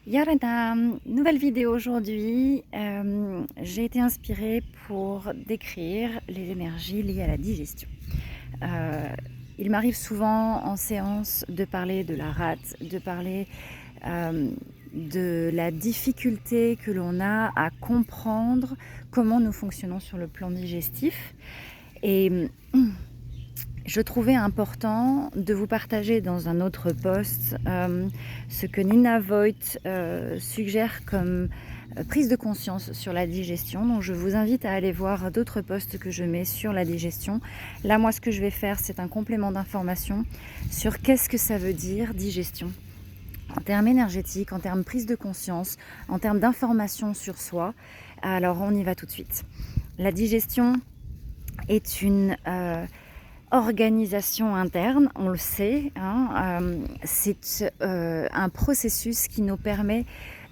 Yarada, nouvelle vidéo aujourd'hui. J'ai été inspirée pour décrire les énergies liées à la digestion. Euh, il m'arrive souvent en séance de parler de la rate, de parler euh, de la difficulté que l'on a à comprendre comment nous fonctionnons sur le plan digestif. Et je trouvais important de vous partager dans un autre post ce que Nina Voigt suggère comme prise de conscience sur la digestion. Donc je vous invite à aller voir d'autres posts que je mets sur la digestion. Là, moi, ce que je vais faire, c'est un complément d'information sur qu'est-ce que ça veut dire digestion en termes énergétiques, en termes prise de conscience, en termes d'information sur soi. Alors, on y va tout de suite. La digestion est une organisation interne, on le sait, hein, c'est un processus qui nous permet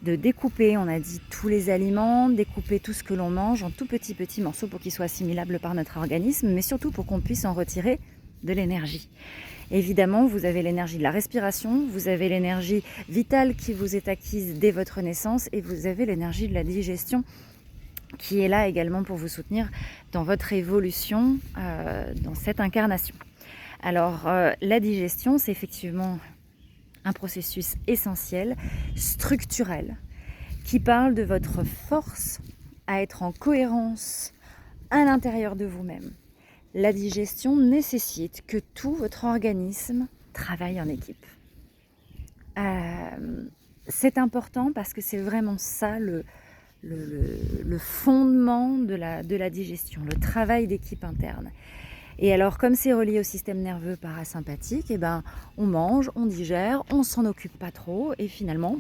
de découper, on a dit, tous les aliments, découper tout ce que l'on mange en tout petits morceaux pour qu'ils soient assimilables par notre organisme, mais surtout pour qu'on puisse en retirer de l'énergie. Évidemment, vous avez l'énergie de la respiration, vous avez l'énergie vitale qui vous est acquise dès votre naissance et vous avez l'énergie de la digestion qui est là également pour vous soutenir dans votre évolution, dans cette incarnation. Alors, la digestion, c'est effectivement un processus essentiel, structurel, qui parle de votre force à être en cohérence à l'intérieur de vous-même. La digestion nécessite que tout votre organisme travaille en équipe. C'est important parce que c'est vraiment ça le fondement de la digestion, le travail d'équipe interne. Et alors, comme c'est relié au système nerveux parasympathique, eh ben, on mange, on digère, on s'en occupe pas trop, et finalement,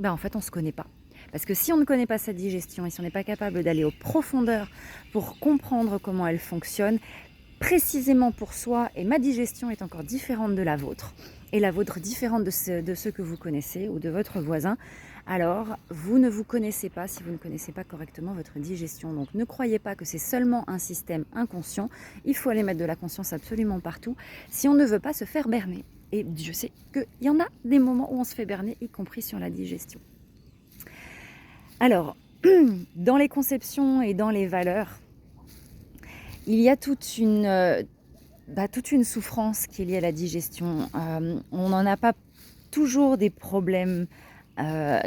en fait, on se connaît pas. Parce que si on ne connaît pas sa digestion et si on n'est pas capable d'aller aux profondeurs pour comprendre comment elle fonctionne, précisément pour soi, et ma digestion est encore différente de la vôtre, et la vôtre différente de ceux que vous connaissez ou de votre voisin, alors vous ne vous connaissez pas si vous ne connaissez pas correctement votre digestion. Donc ne croyez pas que c'est seulement un système inconscient, il faut aller mettre de la conscience absolument partout si on ne veut pas se faire berner. Et je sais qu'il y en a des moments où on se fait berner, y compris sur la digestion. Alors, dans les conceptions et dans les valeurs, il y a toute une souffrance qui est liée à la digestion. On n'en a pas toujours des problèmes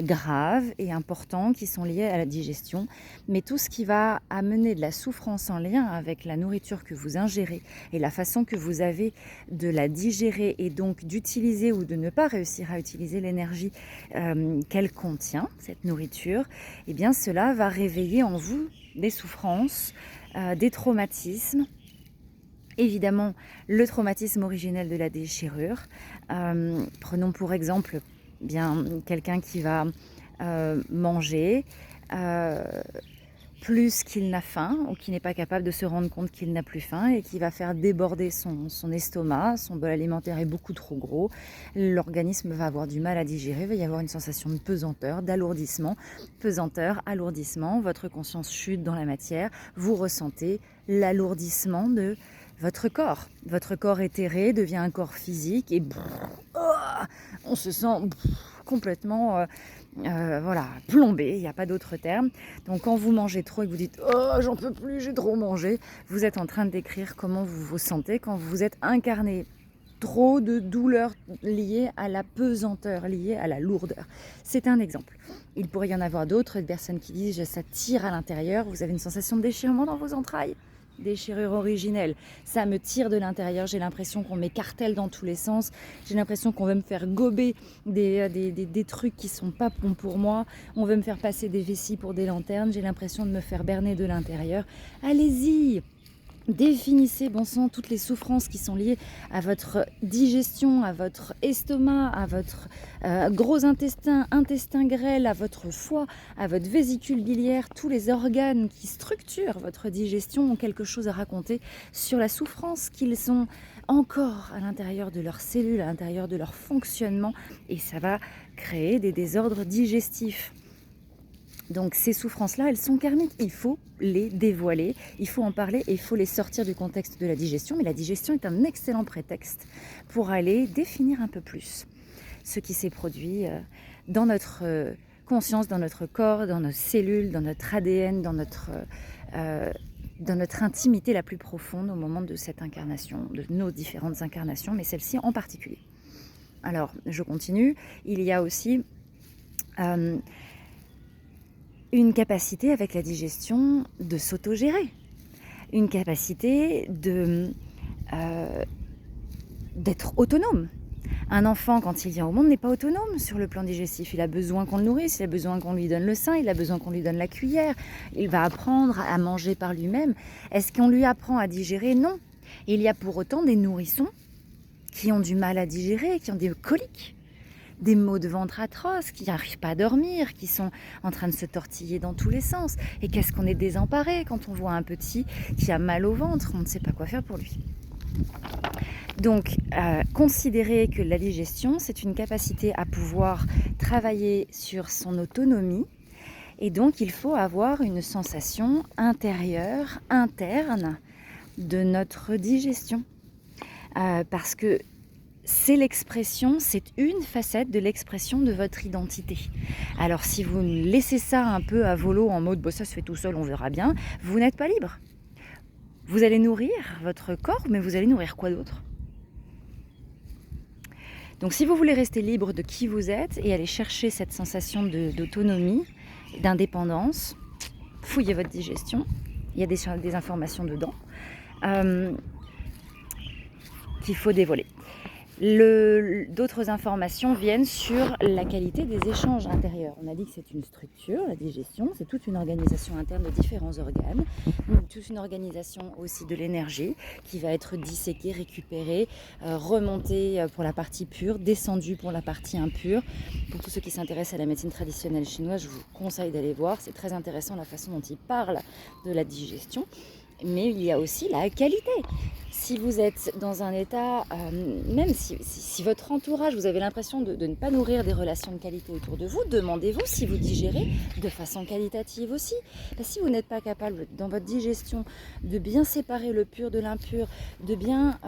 graves et importants qui sont liés à la digestion, mais tout ce qui va amener de la souffrance en lien avec la nourriture que vous ingérez et la façon que vous avez de la digérer et donc d'utiliser ou de ne pas réussir à utiliser l'énergie qu'elle contient, cette nourriture, eh bien cela va réveiller en vous des souffrances, des traumatismes. Évidemment, le traumatisme originel de la déchirure. Prenons pour exemple quelqu'un qui va manger plus qu'il n'a faim ou qui n'est pas capable de se rendre compte qu'il n'a plus faim et qui va faire déborder son estomac, son bol alimentaire est beaucoup trop gros, l'organisme va avoir du mal à digérer, il va y avoir une sensation de pesanteur, d'alourdissement, pesanteur, alourdissement, votre conscience chute dans la matière, vous ressentez l'alourdissement de votre corps. Votre corps éthéré devient un corps physique et on se sent complètement plombé, il n'y a pas d'autre terme. Donc quand vous mangez trop et que vous dites « Oh, j'en peux plus, j'ai trop mangé », vous êtes en train de décrire comment vous vous sentez quand vous êtes incarné trop de douleurs liées à la pesanteur, liées à la lourdeur. C'est un exemple. Il pourrait y en avoir d'autres, des personnes qui disent « Ça tire à l'intérieur », vous avez une sensation de déchirement dans vos entrailles. Déchirure originelle, ça me tire de l'intérieur, j'ai l'impression qu'on m'écartèle dans tous les sens, j'ai l'impression qu'on veut me faire gober des trucs qui sont pas bons pour moi, on veut me faire passer des vessies pour des lanternes, j'ai l'impression de me faire berner de l'intérieur. Allez-y, définissez, bon sang, toutes les souffrances qui sont liées à votre digestion, à votre estomac, à votre gros intestin, intestin grêle, à votre foie, à votre vésicule biliaire. Tous les organes qui structurent votre digestion ont quelque chose à raconter sur la souffrance qu'ils ont encore à l'intérieur de leurs cellules, à l'intérieur de leur fonctionnement, et ça va créer des désordres digestifs. Donc ces souffrances-là, elles sont karmiques, il faut les dévoiler, il faut en parler et il faut les sortir du contexte de la digestion. Mais la digestion est un excellent prétexte pour aller définir un peu plus ce qui s'est produit dans notre conscience, dans notre corps, dans nos cellules, dans notre ADN, dans notre intimité la plus profonde au moment de cette incarnation, de nos différentes incarnations, mais celle-ci en particulier. Alors, je continue. Il y a aussi une capacité avec la digestion de s'autogérer, une capacité d'être autonome. Un enfant, quand il vient au monde, n'est pas autonome sur le plan digestif. Il a besoin qu'on le nourrisse, il a besoin qu'on lui donne le sein, il a besoin qu'on lui donne la cuillère. Il va apprendre à manger par lui-même. Est-ce qu'on lui apprend à digérer? Non. Il y a pour autant des nourrissons qui ont du mal à digérer, qui ont des coliques, des maux de ventre atroces, qui n'arrivent pas à dormir, qui sont en train de se tortiller dans tous les sens. Et qu'est-ce qu'on est désemparé quand on voit un petit qui a mal au ventre, on ne sait pas quoi faire pour lui. Donc, considérer que la digestion, c'est une capacité à pouvoir travailler sur son autonomie. Et donc, il faut avoir une sensation intérieure, interne de notre digestion. Parce que c'est une facette de l'expression de votre identité. Alors, si vous laissez ça un peu à volo en mode « ça se fait tout seul, on verra bien », vous n'êtes pas libre. Vous allez nourrir votre corps, mais vous allez nourrir quoi d'autre? Donc si vous voulez rester libre de qui vous êtes et aller chercher cette sensation d'autonomie, d'indépendance, fouillez votre digestion, il y a des informations dedans qu'il faut dévoiler. D'autres informations viennent sur la qualité des échanges intérieurs. On a dit que c'est une structure, la digestion, c'est toute une organisation interne de différents organes, toute une organisation aussi de l'énergie qui va être disséquée, récupérée, remontée pour la partie pure, descendue pour la partie impure. Pour tous ceux qui s'intéressent à la médecine traditionnelle chinoise, je vous conseille d'aller voir, c'est très intéressant la façon dont ils parlent de la digestion. Mais il y a aussi la qualité. Si vous êtes dans un état, même si votre entourage, vous avez l'impression de ne pas nourrir des relations de qualité autour de vous, demandez-vous si vous digérez de façon qualitative aussi. Parce que si vous n'êtes pas capable, dans votre digestion, de bien séparer le pur de l'impur, de bien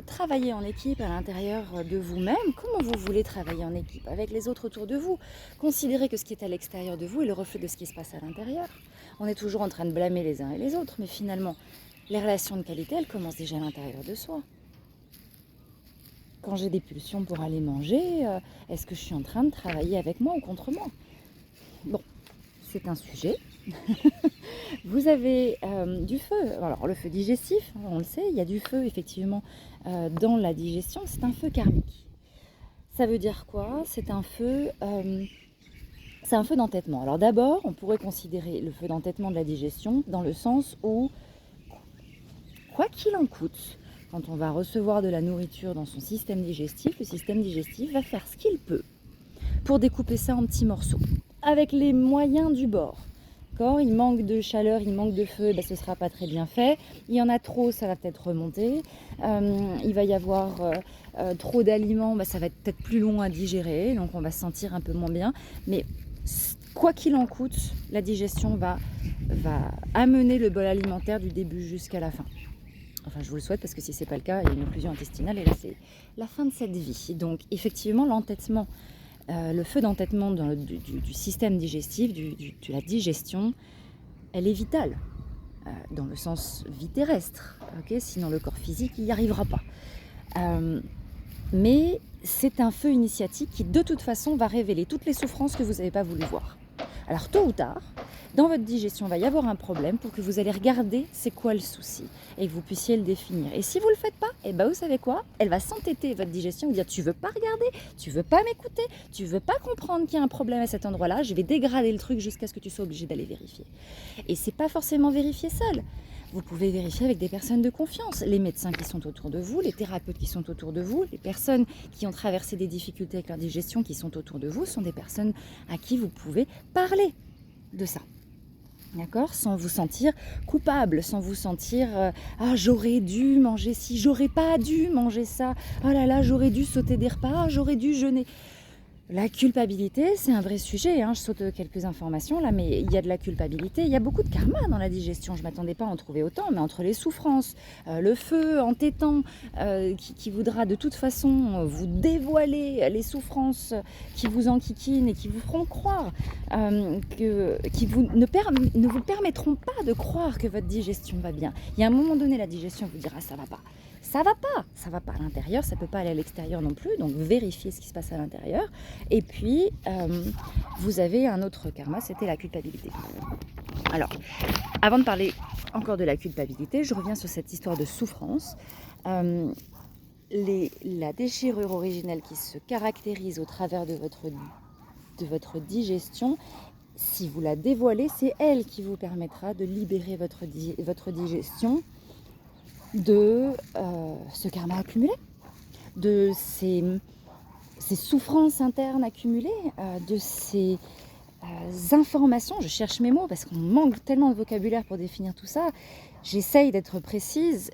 travailler en équipe à l'intérieur de vous-même, comment vous voulez travailler en équipe avec les autres autour de vous? Considérez que ce qui est à l'extérieur de vous est le reflet de ce qui se passe à l'intérieur. On est toujours en train de blâmer les uns et les autres, mais finalement, les relations de qualité, elles commencent déjà à l'intérieur de soi. Quand j'ai des pulsions pour aller manger, est-ce que je suis en train de travailler avec moi ou contre moi? Bon, c'est un sujet. Vous avez du feu. Alors, le feu digestif, on le sait, il y a du feu, effectivement, dans la digestion. C'est un feu karmique. Ça veut dire quoi? C'est un feu d'entêtement. Alors d'abord, on pourrait considérer le feu d'entêtement de la digestion dans le sens où, quoi qu'il en coûte, quand on va recevoir de la nourriture dans son système digestif, le système digestif va faire ce qu'il peut pour découper ça en petits morceaux, avec les moyens du bord. Il manque de chaleur, il manque de feu, ce ne sera pas très bien fait. Il y en a trop, ça va peut-être remonter. Il va y avoir trop d'aliments, ça va être peut-être plus long à digérer, donc on va se sentir un peu moins bien. Mais quoi qu'il en coûte, la digestion va amener le bol alimentaire du début jusqu'à la fin. Enfin, je vous le souhaite parce que si ce n'est pas le cas, il y a une occlusion intestinale et là, c'est la fin de cette vie. Donc, effectivement, l'entêtement, le feu d'entêtement du système digestif, de la digestion, elle est vitale, dans le sens vie terrestre. Sinon, le corps physique, il n'y arrivera pas. Mais c'est un feu initiatique qui, de toute façon, va révéler toutes les souffrances que vous n'avez pas voulu voir. Alors, tôt ou tard, dans votre digestion, il va y avoir un problème pour que vous allez regarder c'est quoi le souci et que vous puissiez le définir. Et si vous ne le faites pas, vous savez quoi? Elle va s'entêter, votre digestion, vous dire tu veux pas regarder, tu veux pas m'écouter, tu veux pas comprendre qu'il y a un problème à cet endroit-là, je vais dégrader le truc jusqu'à ce que tu sois obligé d'aller vérifier. Et c'est pas forcément vérifier seul. Vous pouvez vérifier avec des personnes de confiance, les médecins qui sont autour de vous, les thérapeutes qui sont autour de vous, les personnes qui ont traversé des difficultés avec leur digestion qui sont autour de vous, sont des personnes à qui vous pouvez parler de ça. D'accord? Sans vous sentir coupable, sans vous sentir j'aurais dû manger ci, j'aurais pas dû manger ça, oh là là, j'aurais dû sauter des repas, j'aurais dû jeûner. La culpabilité, c'est un vrai sujet, hein. Je saute quelques informations là, mais il y a de la culpabilité, il y a beaucoup de karma dans la digestion. Je ne m'attendais pas à en trouver autant, mais entre les souffrances, le feu entêtant qui voudra de toute façon vous dévoiler les souffrances qui vous enquiquinent et qui vous feront croire, qui ne vous permettront pas de croire que votre digestion va bien. Il y a un moment donné, la digestion vous dira ça va pas. Ça va pas à l'intérieur, ça peut pas aller à l'extérieur non plus, donc vérifiez ce qui se passe à l'intérieur. Et puis, vous avez un autre karma, c'était la culpabilité. Alors, avant de parler encore de la culpabilité, je reviens sur cette histoire de souffrance. La déchirure originelle qui se caractérise au travers de votre digestion, si vous la dévoilez, c'est elle qui vous permettra de libérer votre digestion de ce karma accumulé, de ces souffrances internes accumulées, de ces informations. Je cherche mes mots parce qu'on manque tellement de vocabulaire pour définir tout ça. J'essaye d'être précise.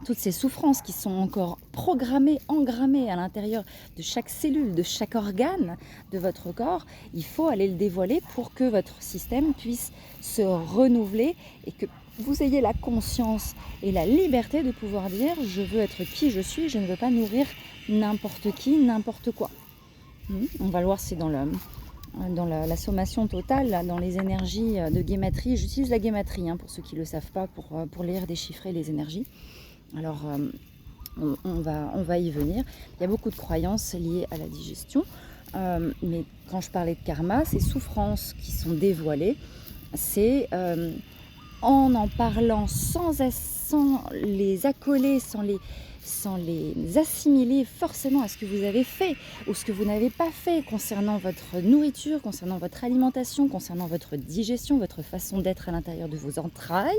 Toutes ces souffrances qui sont encore programmées, engrammées à l'intérieur de chaque cellule, de chaque organe de votre corps, il faut aller le dévoiler pour que votre système puisse se renouveler et que vous ayez la conscience et la liberté de pouvoir dire « je veux être qui je suis, je ne veux pas nourrir n'importe qui, n'importe quoi ». On va le voir, c'est dans la sommation totale, là, dans les énergies de guématrie. J'utilise la guématrie pour ceux qui ne le savent pas, pour lire, déchiffrer les énergies. Alors, on va y venir. Il y a beaucoup de croyances liées à la digestion. Mais quand je parlais de karma, ces souffrances qui sont dévoilées, c'est en parlant sans les accoler, sans les assimiler forcément à ce que vous avez fait ou ce que vous n'avez pas fait concernant votre nourriture, concernant votre alimentation, concernant votre digestion, votre façon d'être à l'intérieur de vos entrailles,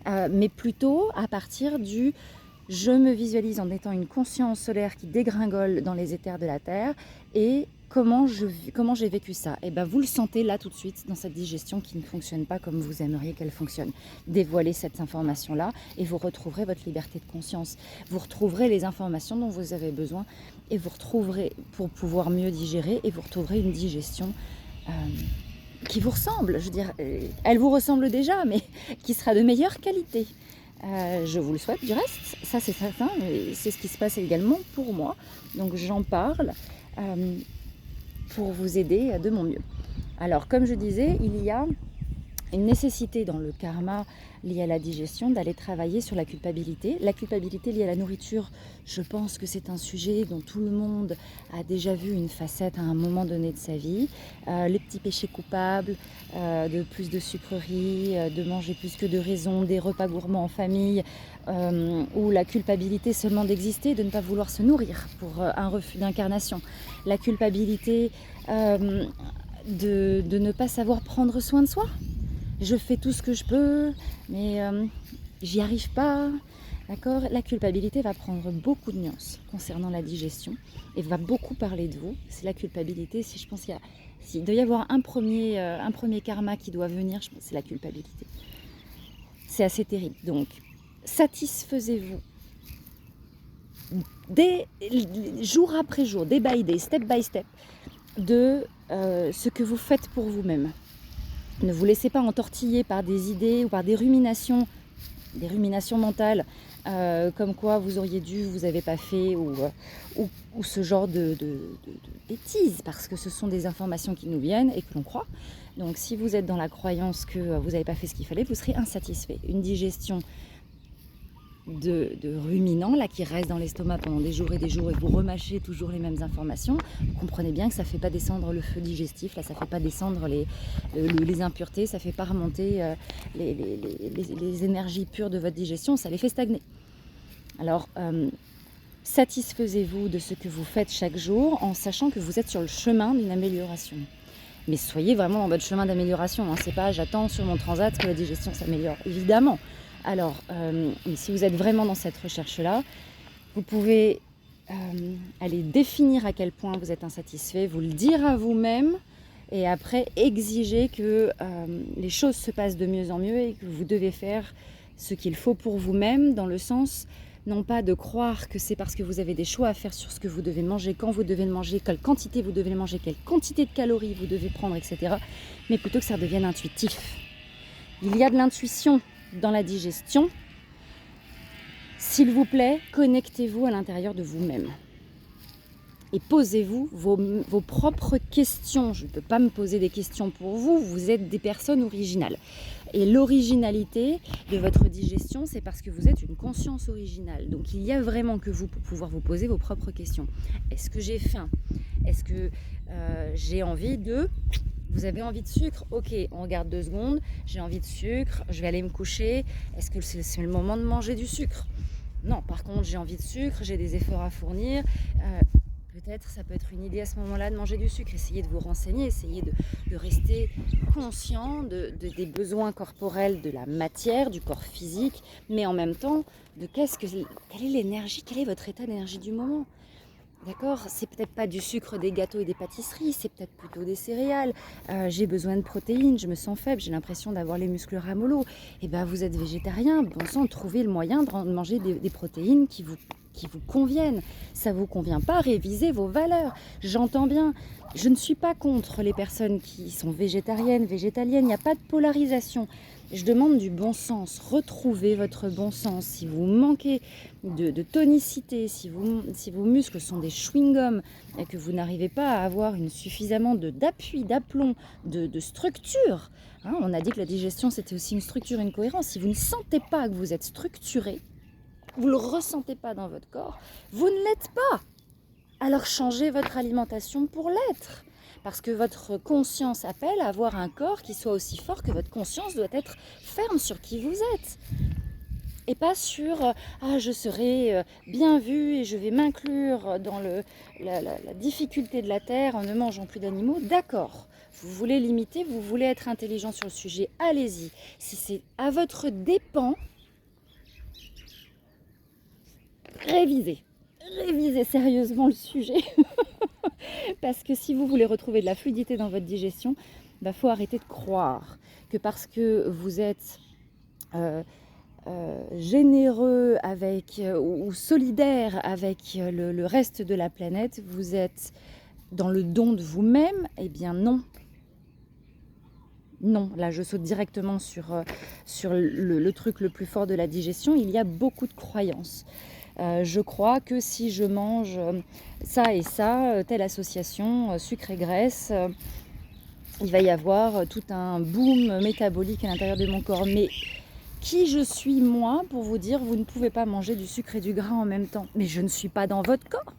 mais plutôt à partir du « je me visualise en étant une conscience solaire qui dégringole dans les éthers de la Terre et comment j'ai vécu ça ?» Et bien vous le sentez là tout de suite dans cette digestion qui ne fonctionne pas comme vous aimeriez qu'elle fonctionne. Dévoilez cette information-là et vous retrouverez votre liberté de conscience. Vous retrouverez les informations dont vous avez besoin et vous retrouverez pour pouvoir mieux digérer et vous retrouverez une digestion qui vous ressemble. Je veux dire, elle vous ressemble déjà, mais qui sera de meilleure qualité. Je vous le souhaite du reste, ça c'est certain, mais c'est ce qui se passe également pour moi. Donc j'en parle pour vous aider de mon mieux. Alors comme je disais, il y a une nécessité dans le karma lié à la digestion d'aller travailler sur la culpabilité. La culpabilité liée à la nourriture, je pense que c'est un sujet dont tout le monde a déjà vu une facette à un moment donné de sa vie. Les petits péchés coupables, de plus de sucreries, de manger plus que de raison, des repas gourmands en famille, ou la culpabilité seulement d'exister, de ne pas vouloir se nourrir pour un refus d'incarnation. La culpabilité de ne pas savoir prendre soin de soi. Je fais tout ce que je peux, mais j'y arrive pas. D'accord ? La culpabilité va prendre beaucoup de nuances concernant la digestion et va beaucoup parler de vous. C'est la culpabilité. Si je pense s'il doit y avoir un premier karma qui doit venir, je pense que c'est la culpabilité. C'est assez terrible. Donc, satisfaisez-vous jour après jour, day by day, step by step, de ce que vous faites pour vous-même. Ne vous laissez pas entortiller par des idées ou par des ruminations mentales, comme quoi vous auriez dû, vous n'avez pas fait, ou ce genre de bêtises, parce que ce sont des informations qui nous viennent et que l'on croit. Donc si vous êtes dans la croyance que vous n'avez pas fait ce qu'il fallait, vous serez insatisfait. Une digestion de ruminants là, qui restent dans l'estomac pendant des jours et vous remâchez toujours les mêmes informations, vous comprenez bien que ça ne fait pas descendre le feu digestif, là, ça ne fait pas descendre les impuretés, ça ne fait pas remonter les énergies pures de votre digestion, ça les fait stagner. Alors, satisfaisez-vous de ce que vous faites chaque jour en sachant que vous êtes sur le chemin d'une amélioration. Mais soyez vraiment dans votre chemin d'amélioration, c'est pas j'attends sur mon transat que la digestion s'améliore, évidemment. Alors, si vous êtes vraiment dans cette recherche-là, vous pouvez aller définir à quel point vous êtes insatisfait, vous le dire à vous-même et après exiger que les choses se passent de mieux en mieux et que vous devez faire ce qu'il faut pour vous-même dans le sens non pas de croire que c'est parce que vous avez des choix à faire sur ce que vous devez manger, quand vous devez le manger, quelle quantité vous devez le manger, quelle quantité de calories vous devez prendre, etc. Mais plutôt que ça devienne intuitif. Il y a de l'intuition dans la digestion. S'il vous plaît, connectez-vous à l'intérieur de vous-même. Et posez-vous vos propres questions. Je ne peux pas me poser des questions pour vous, vous êtes des personnes originales. Et l'originalité de votre digestion, c'est parce que vous êtes une conscience originale. Donc il y a vraiment que vous pour pouvoir vous poser vos propres questions. Est-ce que j'ai faim? Est-ce que j'ai envie de... Vous avez envie de sucre? Ok, on regarde 2 secondes. J'ai envie de sucre, je vais aller me coucher. Est-ce que c'est le moment de manger du sucre? Non, par contre, j'ai envie de sucre, j'ai des efforts à fournir. Peut-être, ça peut être une idée à ce moment-là de manger du sucre. Essayez de vous renseigner, essayez de rester conscient des besoins corporels de la matière, du corps physique, mais en même temps, quelle est l'énergie, quel est votre état d'énergie du moment? D'accord, c'est peut-être pas du sucre, des gâteaux et des pâtisseries, c'est peut-être plutôt des céréales. J'ai besoin de protéines, je me sens faible, j'ai l'impression d'avoir les muscles ramollos. Et ben vous êtes végétarien, bon sang, trouvez le moyen de manger des protéines qui vous conviennent. Ça vous convient pas, révisez vos valeurs. J'entends bien, je ne suis pas contre les personnes qui sont végétariennes, végétaliennes, il n'y a pas de polarisation. Je demande du bon sens, retrouvez votre bon sens. Si vous manquez de tonicité, si vos muscles sont des chewing-gums et que vous n'arrivez pas à avoir suffisamment d'appui, d'aplomb, de structure, hein, on a dit que la digestion c'était aussi une structure, une cohérence. Si vous ne sentez pas que vous êtes structuré, vous ne le ressentez pas dans votre corps, vous ne l'êtes pas. Alors changez votre alimentation pour l'être. Parce que votre conscience appelle à avoir un corps qui soit aussi fort que votre conscience doit être ferme sur qui vous êtes. Et pas sur je serai bien vu et je vais m'inclure dans la difficulté de la terre en ne mangeant plus d'animaux. D'accord, vous voulez limiter, vous voulez être intelligent sur le sujet, allez-y. Si c'est à votre dépens, révisez sérieusement le sujet. Parce que si vous voulez retrouver de la fluidité dans votre digestion, faut arrêter de croire que parce que vous êtes généreux ou solidaire avec le reste de la planète, vous êtes dans le don de vous-même. Eh bien non. Non, là je saute directement sur le truc le plus fort de la digestion. Il y a beaucoup de croyances. Je crois que si je mange ça et ça, telle association, sucre et graisse, il va y avoir tout un boom métabolique à l'intérieur de mon corps. Mais qui je suis moi pour vous dire vous ne pouvez pas manger du sucre et du gras en même temps? Mais je ne suis pas dans votre corps.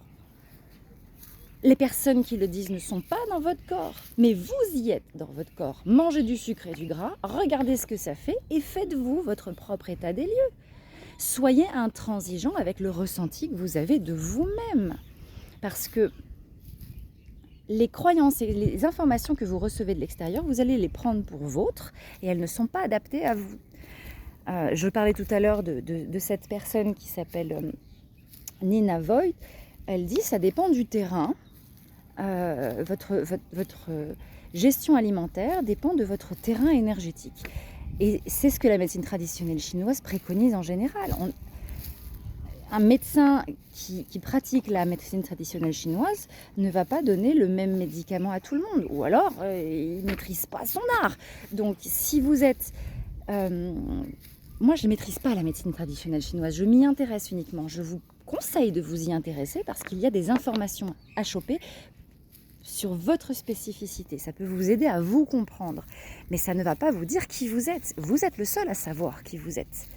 Les personnes qui le disent ne sont pas dans votre corps, mais vous y êtes dans votre corps. Mangez du sucre et du gras, regardez ce que ça fait et faites-vous votre propre état des lieux. Soyez intransigeant avec le ressenti que vous avez de vous-même. Parce que les croyances et les informations que vous recevez de l'extérieur, vous allez les prendre pour vôtres et elles ne sont pas adaptées à vous. Je parlais tout à l'heure de cette personne qui s'appelle Nina Voigt. Elle dit ça dépend du terrain. Votre gestion alimentaire dépend de votre terrain énergétique. Et c'est ce que la médecine traditionnelle chinoise préconise en général. Un médecin qui pratique la médecine traditionnelle chinoise ne va pas donner le même médicament à tout le monde. Ou alors, il ne maîtrise pas son art. Donc, si vous êtes... moi, je ne maîtrise pas la médecine traditionnelle chinoise. Je m'y intéresse uniquement. Je vous conseille de vous y intéresser parce qu'il y a des informations à choper sur votre spécificité. Ça peut vous aider à vous comprendre. Mais ça ne va pas vous dire qui vous êtes. Vous êtes le seul à savoir qui vous êtes.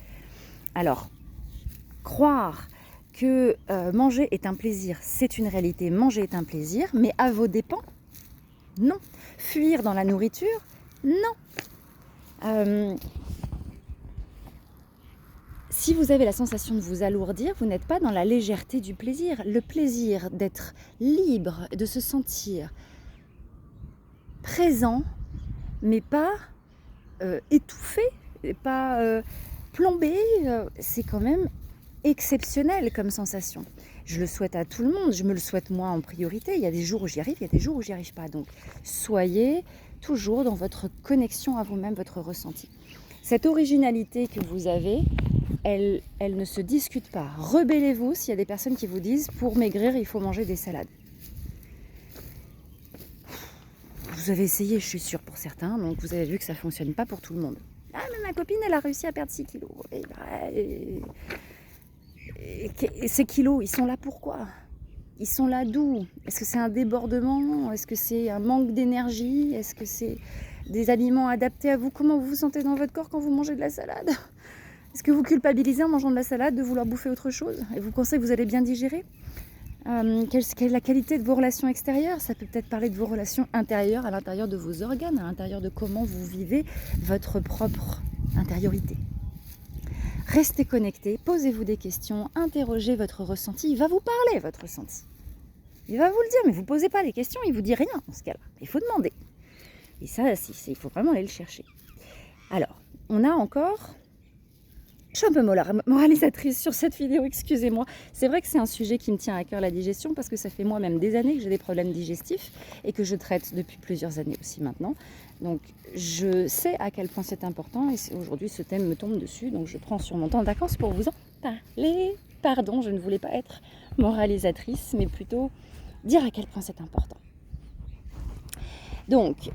Alors, croire que manger est un plaisir, c'est une réalité. Manger est un plaisir, mais à vos dépens? Non. Fuir dans la nourriture? Non. Si vous avez la sensation de vous alourdir, vous n'êtes pas dans la légèreté du plaisir. Le plaisir d'être libre, de se sentir présent, mais pas étouffé, pas plombé, c'est quand même exceptionnel comme sensation. Je le souhaite à tout le monde, je me le souhaite moi en priorité. Il y a des jours où j'y arrive, il y a des jours où j'y arrive pas. Donc soyez toujours dans votre connexion à vous-même, votre ressenti. Cette originalité que vous avez, elle ne se discute pas. Rebellez-vous s'il y a des personnes qui vous disent pour maigrir, il faut manger des salades. Vous avez essayé, je suis sûre, pour certains, donc vous avez vu que ça ne fonctionne pas pour tout le monde. Ah, mais ma copine, elle a réussi à perdre 6 kilos. Et ces kilos, ils sont là pourquoi? Ils sont là d'où? Est-ce que c'est un débordement? Est-ce que c'est un manque d'énergie? Est-ce que c'est des aliments adaptés à vous? Comment vous vous sentez dans votre corps quand vous mangez de la salade? Est-ce que vous culpabilisez en mangeant de la salade de vouloir bouffer autre chose? Et vous pensez que vous allez bien digérer? Quelle est la qualité de vos relations extérieures? Ça peut peut-être parler de vos relations intérieures, à l'intérieur de vos organes, à l'intérieur de comment vous vivez votre propre intériorité. Restez connectés, posez-vous des questions, interrogez votre ressenti. Il va vous parler, votre ressenti. Il va vous le dire, mais vous ne posez pas les questions, il ne vous dit rien dans ce cas-là. Il faut demander. Et ça, il faut vraiment aller le chercher. Alors, on a encore... Je suis un peu moralisatrice sur cette vidéo, excusez-moi. C'est vrai que c'est un sujet qui me tient à cœur, la digestion, parce que ça fait moi-même des années que j'ai des problèmes digestifs et que je traite depuis plusieurs années aussi maintenant. Donc je sais à quel point c'est important et aujourd'hui ce thème me tombe dessus, donc je prends sur mon temps de vacances pour vous en parler. Pardon, je ne voulais pas être moralisatrice, mais plutôt dire à quel point c'est important. Donc,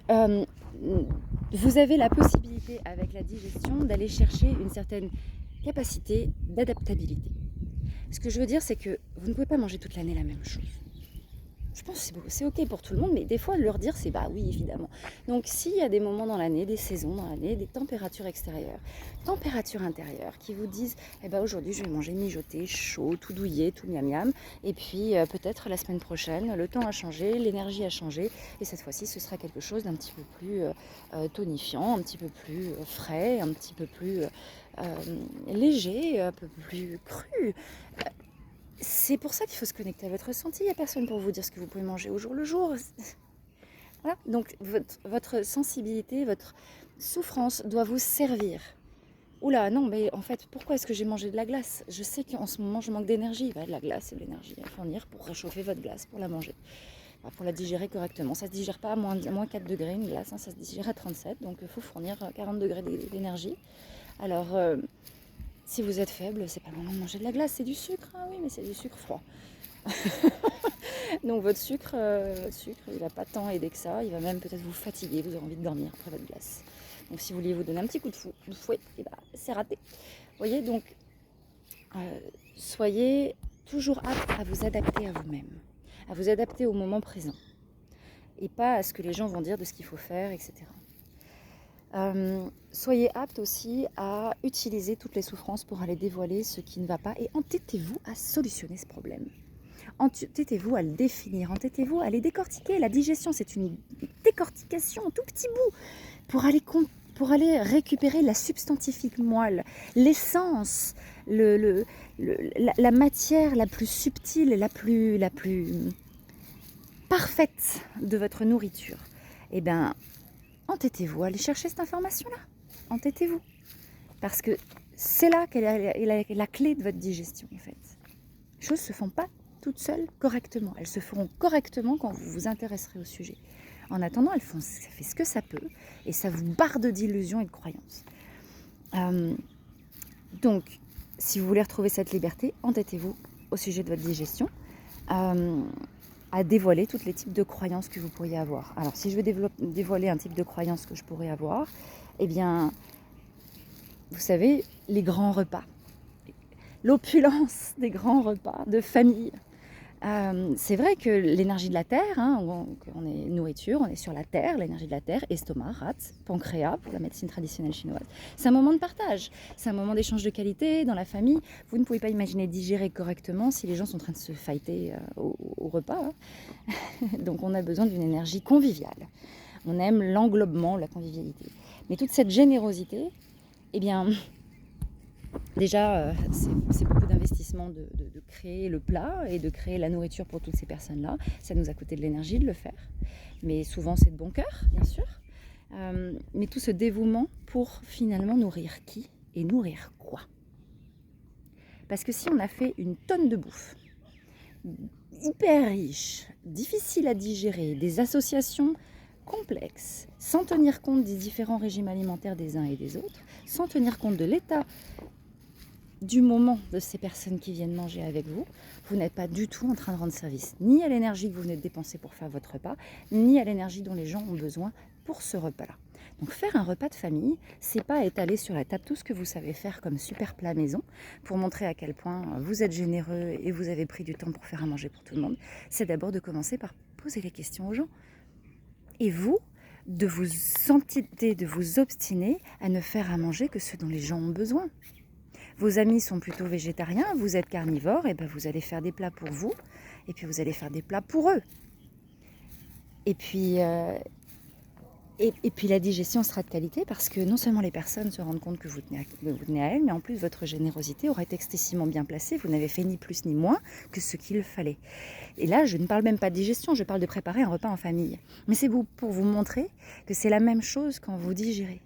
vous avez la possibilité avec la digestion d'aller chercher une certaine capacité d'adaptabilité. Ce que je veux dire, c'est que vous ne pouvez pas manger toute l'année la même chose. Je pense que c'est ok pour tout le monde, mais des fois, leur dire, c'est bah oui, évidemment. Donc, s'il y a des moments dans l'année, des saisons dans l'année, des températures extérieures, températures intérieures, qui vous disent, eh ben aujourd'hui, je vais manger mijoté, chaud, tout douillet, tout miam miam, et puis peut-être la semaine prochaine, le temps a changé, l'énergie a changé, et cette fois-ci, ce sera quelque chose d'un petit peu plus tonifiant, un petit peu plus frais, un petit peu plus léger, un peu plus cru. C'est pour ça qu'il faut se connecter à votre ressenti. Il n'y a personne pour vous dire ce que vous pouvez manger au jour le jour. Voilà. Donc votre sensibilité, votre souffrance doit vous servir. Oula, non, mais en fait, pourquoi est-ce que j'ai mangé de la glace? Je sais qu'en ce moment, je manque d'énergie. De la glace et de l'énergie à fournir pour réchauffer votre glace, pour la manger, pour la digérer correctement. Ça ne se digère pas à moins 4 degrés, une glace, hein, ça se digère à 37. Donc il faut fournir 40 degrés d'énergie. Alors... si vous êtes faible, c'est pas le moment de manger de la glace, c'est du sucre. Ah oui, mais c'est du sucre froid. Donc votre sucre, il va pas tant aider que ça. Il va même peut-être vous fatiguer, vous aurez envie de dormir après votre glace. Donc si vous vouliez vous donner un petit coup de fouet, et bah, c'est raté. Vous voyez, donc soyez toujours apte à vous adapter à vous-même, à vous adapter au moment présent. Et pas à ce que les gens vont dire de ce qu'il faut faire, etc. Soyez apte aussi à utiliser toutes les souffrances pour aller dévoiler ce qui ne va pas et entêtez-vous à solutionner ce problème. Entêtez-vous à le définir, entêtez-vous à les décortiquer. La digestion, c'est une décortication, tout petit bout, pour aller récupérer la substantifique moelle, l'essence, la matière la plus subtile et la plus parfaite de votre nourriture. Eh bien, entêtez-vous à aller chercher cette information-là. Entêtez-vous. Parce que c'est là qu'elle est la clé de votre digestion, en fait. Les choses ne se font pas toutes seules correctement. Elles se feront correctement quand vous vous intéresserez au sujet. En attendant, ça fait ce que ça peut et ça vous barde d'illusions et de croyances. Donc, si vous voulez retrouver cette liberté, entêtez-vous au sujet de votre digestion. À dévoiler tous les types de croyances que vous pourriez avoir. Alors, si je veux dévoiler un type de croyance que je pourrais avoir, eh bien, vous savez, les grands repas, l'opulence des grands repas de famille. C'est vrai que l'énergie de la terre, on est nourriture, on est sur la terre, l'énergie de la terre, estomac, rate, pancréas pour la médecine traditionnelle chinoise. C'est un moment de partage, c'est un moment d'échange de qualité dans la famille. Vous ne pouvez pas imaginer digérer correctement si les gens sont en train de se fighter au repas. Donc on a besoin d'une énergie conviviale. On aime l'englobement, la convivialité. Mais toute cette générosité, eh bien... Déjà, c'est beaucoup d'investissement de créer le plat et de créer la nourriture pour toutes ces personnes-là. Ça nous a coûté de l'énergie de le faire, mais souvent c'est de bon cœur, bien sûr. Mais tout ce dévouement pour finalement nourrir qui et nourrir quoi? Parce que si on a fait une tonne de bouffe, hyper riche, difficile à digérer, des associations complexes, sans tenir compte des différents régimes alimentaires des uns et des autres, sans tenir compte de l'état du moment de ces personnes qui viennent manger avec vous, vous n'êtes pas du tout en train de rendre service, ni à l'énergie que vous venez de dépenser pour faire votre repas, ni à l'énergie dont les gens ont besoin pour ce repas-là. Donc faire un repas de famille, c'est pas étaler sur la table tout ce que vous savez faire comme super plat maison pour montrer à quel point vous êtes généreux et vous avez pris du temps pour faire à manger pour tout le monde. C'est d'abord de commencer par poser les questions aux gens. Et vous, de vous entêter, de vous obstiner à ne faire à manger que ce dont les gens ont besoin. Vos amis sont plutôt végétariens, vous êtes carnivore, et ben vous allez faire des plats pour vous, et puis vous allez faire des plats pour eux. Et puis la digestion sera de qualité parce que non seulement les personnes se rendent compte que vous tenez à elles, mais en plus votre générosité aura été excessivement bien placée. Vous n'avez fait ni plus ni moins que ce qu'il fallait. Et là, je ne parle même pas de digestion, je parle de préparer un repas en famille. Mais c'est pour vous montrer que c'est la même chose quand vous digérez.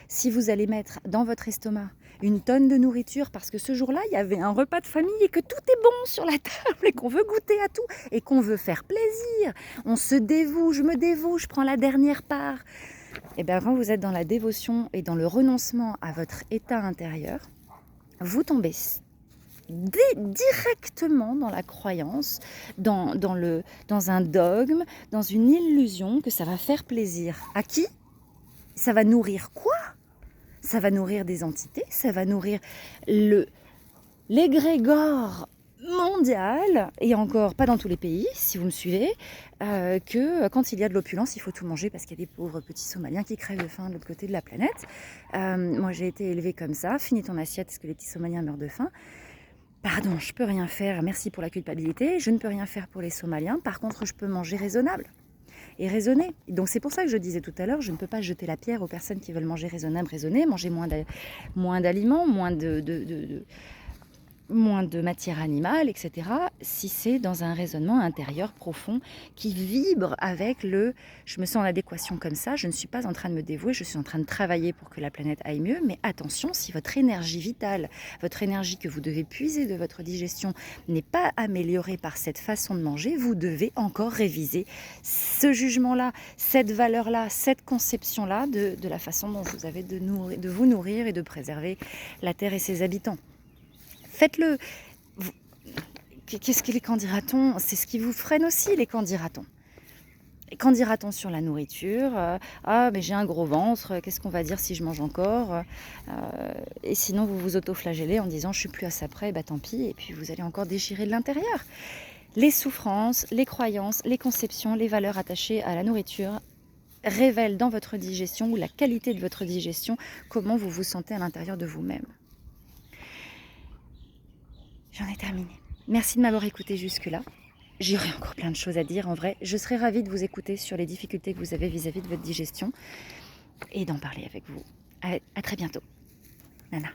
Si vous allez mettre dans votre estomac une tonne de nourriture parce que ce jour-là, il y avait un repas de famille et que tout est bon sur la table et qu'on veut goûter à tout et qu'on veut faire plaisir, on se dévoue, je me dévoue, je prends la dernière part. Et bien quand vous êtes dans la dévotion et dans le renoncement à votre état intérieur, vous tombez directement dans la croyance, dans un dogme, dans une illusion que ça va faire plaisir. À qui ? Ça va nourrir quoi ? Ça va nourrir des entités, ça va nourrir l'égrégore mondial, et encore pas dans tous les pays, si vous me suivez, que quand il y a de l'opulence, il faut tout manger parce qu'il y a des pauvres petits Somaliens qui crèvent de faim de l'autre côté de la planète. Moi, j'ai été élevée comme ça. Finis ton assiette parce que les petits Somaliens meurent de faim. Pardon, je peux rien faire. Merci pour la culpabilité. Je ne peux rien faire pour les Somaliens. Par contre, je peux manger raisonnable. Et raisonner. Donc c'est pour ça que je disais tout à l'heure, je ne peux pas jeter la pierre aux personnes qui veulent manger raisonnable, raisonner, manger moins d'aliments, moins de matière animale, etc. Si c'est dans un raisonnement intérieur profond qui vibre avec je me sens en adéquation comme ça, je ne suis pas en train de me dévouer, je suis en train de travailler pour que la planète aille mieux, mais attention, si votre énergie vitale, votre énergie que vous devez puiser de votre digestion n'est pas améliorée par cette façon de manger, vous devez encore réviser ce jugement-là, cette valeur-là, cette conception-là de la façon dont vous avez de vous nourrir et de préserver la Terre et ses habitants. Faites-le. Qu'est-ce que les qu'en dira-t-on ? C'est ce qui vous freine aussi, les qu'en dira-t-on. Et qu'en dira-t-on sur la nourriture ? Ah, mais j'ai un gros ventre, qu'est-ce qu'on va dire si je mange encore ? Et sinon, vous vous auto-flagellez en disant « je suis plus à ça près », bah tant pis, et puis vous allez encore déchirer de l'intérieur. Les souffrances, les croyances, les conceptions, les valeurs attachées à la nourriture révèlent dans votre digestion ou la qualité de votre digestion comment vous vous sentez à l'intérieur de vous-même. J'en ai terminé. Merci de m'avoir écouté jusque-là. J'aurais encore plein de choses à dire en vrai. Je serais ravie de vous écouter sur les difficultés que vous avez vis-à-vis de votre digestion et d'en parler avec vous. À très bientôt. Nana.